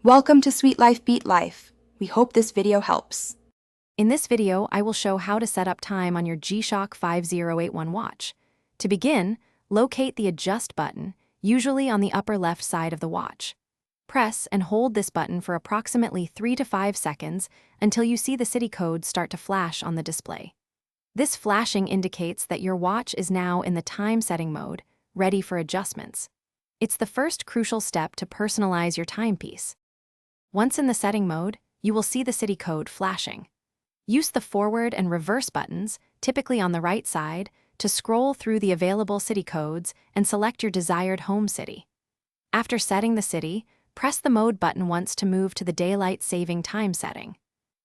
Welcome to Sweet Life Beat Life. We hope this video helps. In this video, I will show how to set up time on your G-Shock 5081 watch. To begin, locate the Adjust button, usually on the upper left side of the watch. Press and hold this button for approximately 3 to 5 seconds until you see the city code start to flash on the display. This flashing indicates that your watch is now in the time setting mode, ready for adjustments. It's the first crucial step to personalize your timepiece. Once in the setting mode, you will see the city code flashing. Use the forward and reverse buttons, typically on the right side, to scroll through the available city codes and select your desired home city. After setting the city, press the mode button once to move to the daylight saving time setting.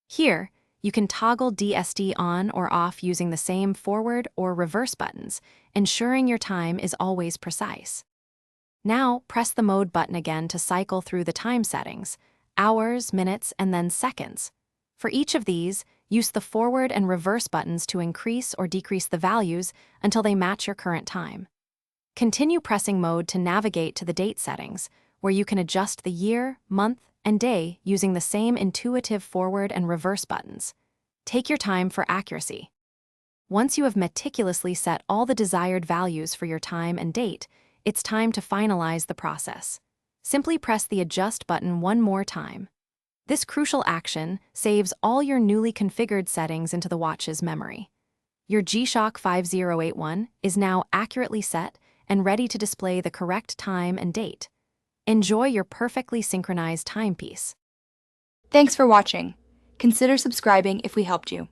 Here, you can toggle DSD on or off using the same forward or reverse buttons, ensuring your time is always precise. Now, press the mode button again to cycle through the time settings, hours, minutes, and then seconds. For each of these, use the forward and reverse buttons to increase or decrease the values until they match your current time. Continue pressing mode to navigate to the date settings, where you can adjust the year, month, and day using the same intuitive forward and reverse buttons. Take your time for accuracy. Once you have meticulously set all the desired values for your time and date, it's time to finalize the process. Simply press the Adjust button one more time. This crucial action saves all your newly configured settings into the watch's memory. Your G-Shock 5081 is now accurately set and ready to display the correct time and date. Enjoy your perfectly synchronized timepiece. Thanks for watching. Consider subscribing if we helped you.